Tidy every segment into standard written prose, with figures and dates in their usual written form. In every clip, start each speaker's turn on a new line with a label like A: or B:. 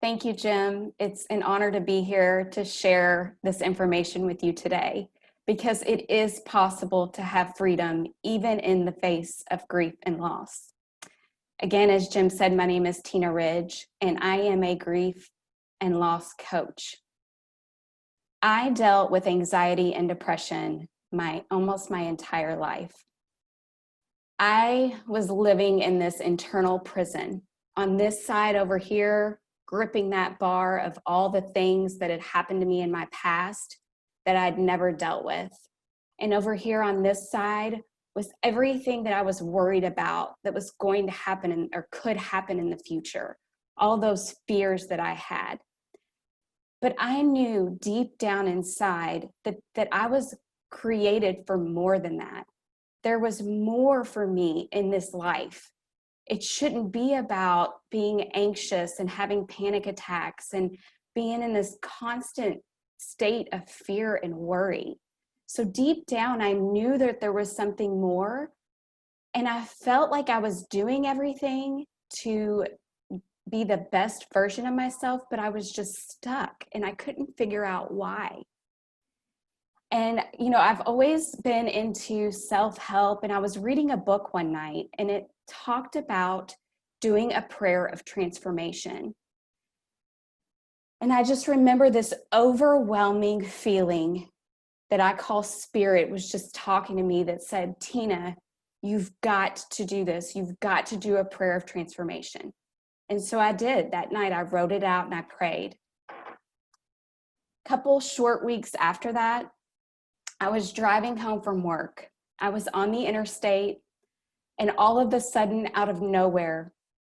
A: Thank you, Jim. It's an honor to be here to share this information with you today because it is possible to have freedom even in the face of grief and loss. Again, as Jim said, my name is Tina Ridge, and I am a grief and loss coach. I dealt with anxiety and depression almost my entire life. I was living in this internal prison. On this side over here, gripping that bar of all the things that had happened to me in my past that I'd never dealt with. And over here on this side was everything that I was worried about that was going to happen or could happen in the future, all those fears that I had. But I knew deep down inside that I was created for more than that. There was more for me in this life. It shouldn't be about being anxious and having panic attacks and being in this constant state of fear and worry. So deep down, I knew that there was something more, and I felt like I was doing everything to be the best version of myself, but I was just stuck and I couldn't figure out why. And, I've always been into self-help, and I was reading a book one night and it talked about doing a prayer of transformation. And I just remember this overwhelming feeling that I call spirit was just talking to me that said, Tina, you've got to do this. You've got to do a prayer of transformation. And so I did. That night I wrote it out and I prayed. A couple short weeks after that, I was driving home from work. I was on the interstate, and all of a sudden, out of nowhere,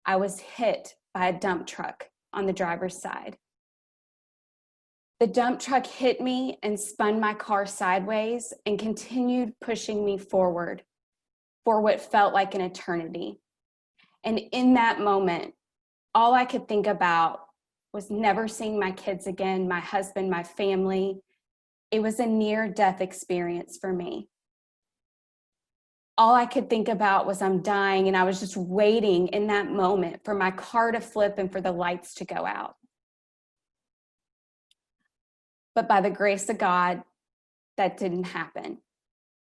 A: I was hit by a dump truck on the driver's side. The dump truck hit me and spun my car sideways and continued pushing me forward for what felt like an eternity. And in that moment, all I could think about was never seeing my kids again, my husband, my family. It was a near-death experience for me. All I could think about was I'm dying, and I was just waiting in that moment for my car to flip and for the lights to go out. But by the grace of God, that didn't happen.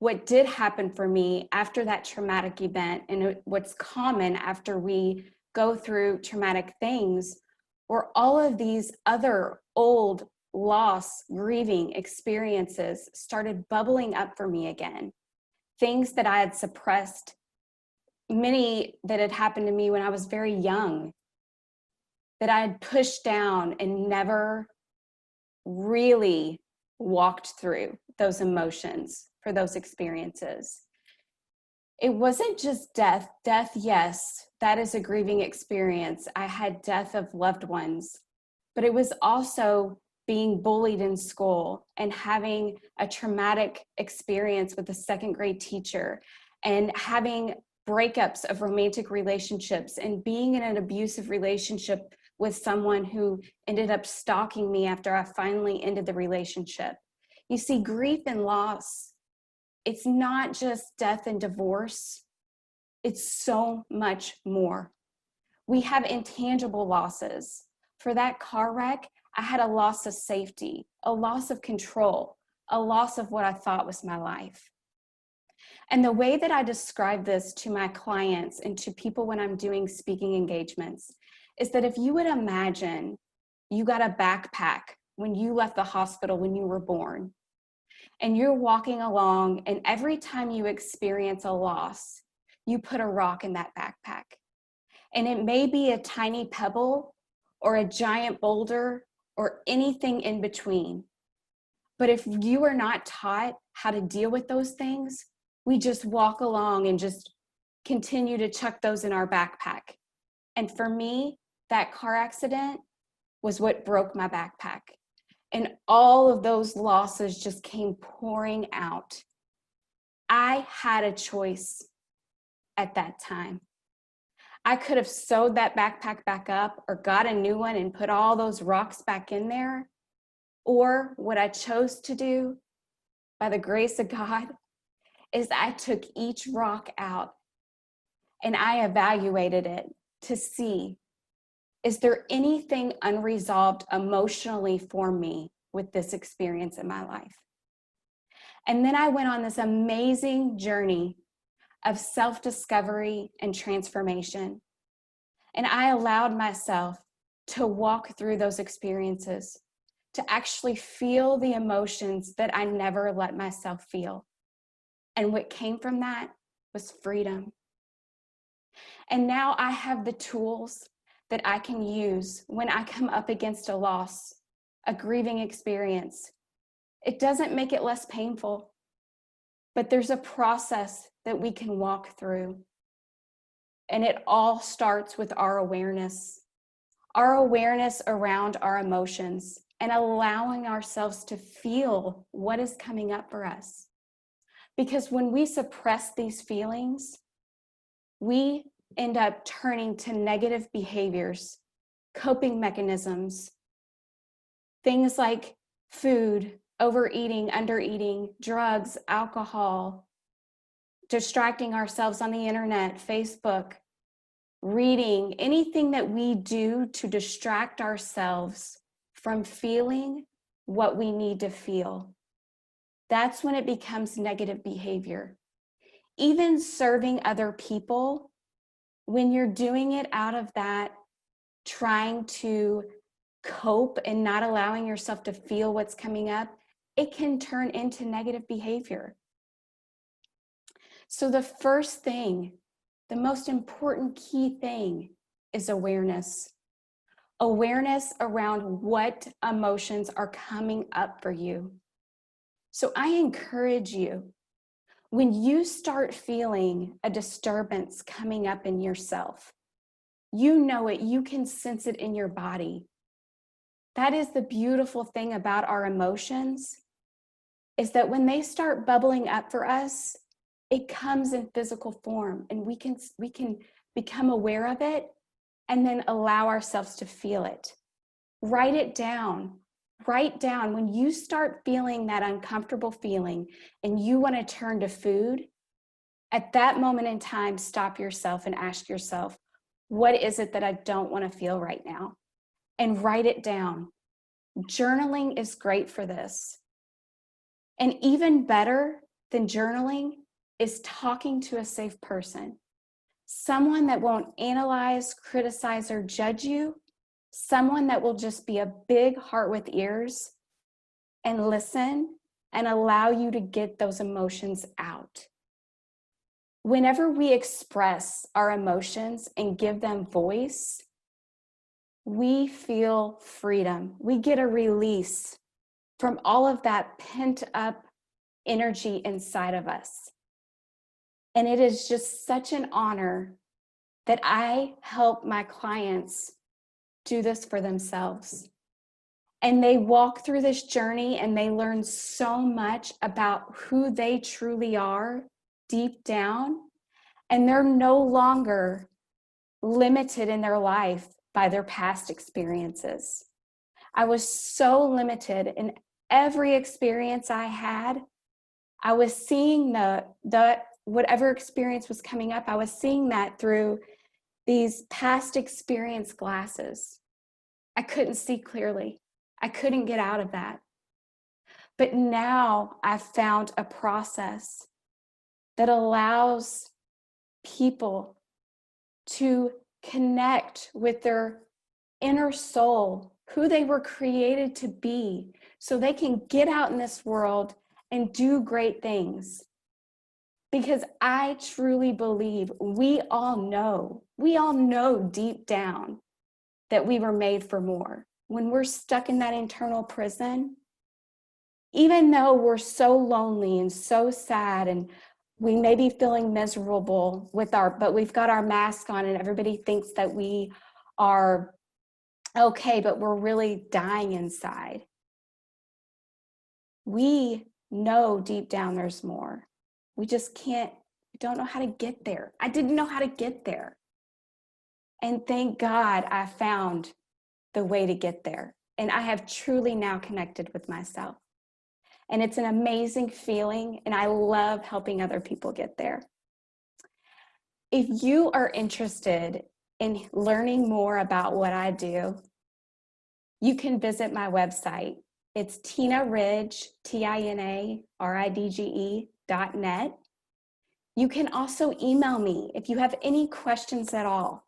A: What did happen for me after that traumatic event, and what's common after we go through traumatic things, were all of these other old loss, grieving experiences started bubbling up for me again. Things that I had suppressed, many that had happened to me when I was very young, that I had pushed down and never really walked through those emotions for those experiences. It wasn't just death. Death, yes, that is a grieving experience. I had death of loved ones, but it was also being bullied in school and having a traumatic experience with a second grade teacher and having breakups of romantic relationships and being in an abusive relationship with someone who ended up stalking me after I finally ended the relationship. You see, grief and loss, it's not just death and divorce. It's so much more. We have intangible losses. For that car wreck, I had a loss of safety, a loss of control, a loss of what I thought was my life. And the way that I describe this to my clients and to people when I'm doing speaking engagements is that if you would imagine you got a backpack when you left the hospital when you were born, and you're walking along, and every time you experience a loss, you put a rock in that backpack. And it may be a tiny pebble or a giant boulder or anything in between. But if you are not taught how to deal with those things, we just walk along and just continue to chuck those in our backpack. And for me, that car accident was what broke my backpack. And all of those losses just came pouring out. I had a choice at that time. I could have sewed that backpack back up or got a new one and put all those rocks back in there. Or what I chose to do, by the grace of God, is I took each rock out and I evaluated it to see, Is there anything unresolved emotionally for me with this experience in my life? And then I went on this amazing journey of self-discovery and transformation. And I allowed myself to walk through those experiences, to actually feel the emotions that I never let myself feel. And what came from that was freedom. And now I have the tools that I can use when I come up against a loss, a grieving experience. It doesn't make it less painful, but there's a process that we can walk through. And it all starts with our awareness around our emotions and allowing ourselves to feel what is coming up for us. Because when we suppress these feelings, we end up turning to negative behaviors, coping mechanisms, things like food, overeating, undereating, drugs, alcohol, distracting ourselves on the internet, Facebook, reading, anything that we do to distract ourselves from feeling what we need to feel. That's when it becomes negative behavior. Even serving other people, when you're doing it out of that, trying to cope and not allowing yourself to feel what's coming up, it can turn into negative behavior. So the first thing, the most important key thing is awareness. Awareness around what emotions are coming up for you. So I encourage you, when you start feeling a disturbance coming up in yourself, you know it, you can sense it in your body. That is the beautiful thing about our emotions, is that when they start bubbling up for us, it comes in physical form, and we can become aware of it and then allow ourselves to feel it. Write it down. Write down when you start feeling that uncomfortable feeling and you want to turn to food. At that moment in time, stop yourself and ask yourself, what is it that I don't want to feel right now? And write it down. Journaling is great for this. And even better than journaling is talking to a safe person. Someone that won't analyze, criticize, or judge you. Someone that will just be a big heart with ears and listen and allow you to get those emotions out. Whenever we express our emotions and give them voice, we feel freedom. We get a release from all of that pent up energy inside of us. And it is just such an honor that I help my clients do this for themselves. And they walk through this journey and they learn so much about who they truly are deep down. And they're no longer limited in their life by their past experiences. I was so limited in every experience I had. I was seeing the whatever experience was coming up, I was seeing that through these past experience glasses. I couldn't see clearly. I couldn't get out of that. But now I've found a process that allows people to connect with their inner soul, who they were created to be, so they can get out in this world and do great things. Because I truly believe we all know deep down that we were made for more. When we're stuck in that internal prison, even though we're so lonely and so sad and we may be feeling miserable but we've got our mask on and everybody thinks that we are okay, but we're really dying inside. We know deep down there's more. We just we don't know how to get there. I didn't know how to get there. And thank God I found the way to get there. And I have truly now connected with myself. And it's an amazing feeling, and I love helping other people get there. If you are interested in learning more about what I do, you can visit my website. It's TinaRidge, TinaRidge.net. You can also email me if you have any questions at all.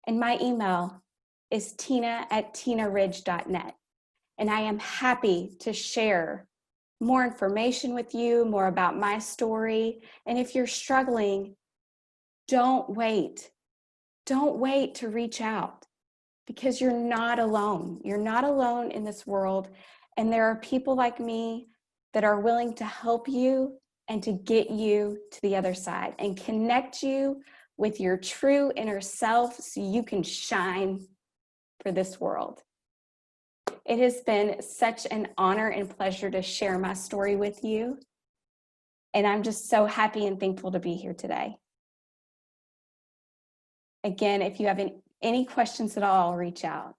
A: And my email is tina@tinaridge.net. And I am happy to share more information with you, more about my story. And if you're struggling, don't wait. Don't wait to reach out, because you're not alone. You're not alone in this world. And there are people like me that are willing to help you and to get you to the other side and connect you with your true inner self so you can shine for this world. It has been such an honor and pleasure to share my story with you. And I'm just so happy and thankful to be here today. Again, if you have any questions at all, reach out.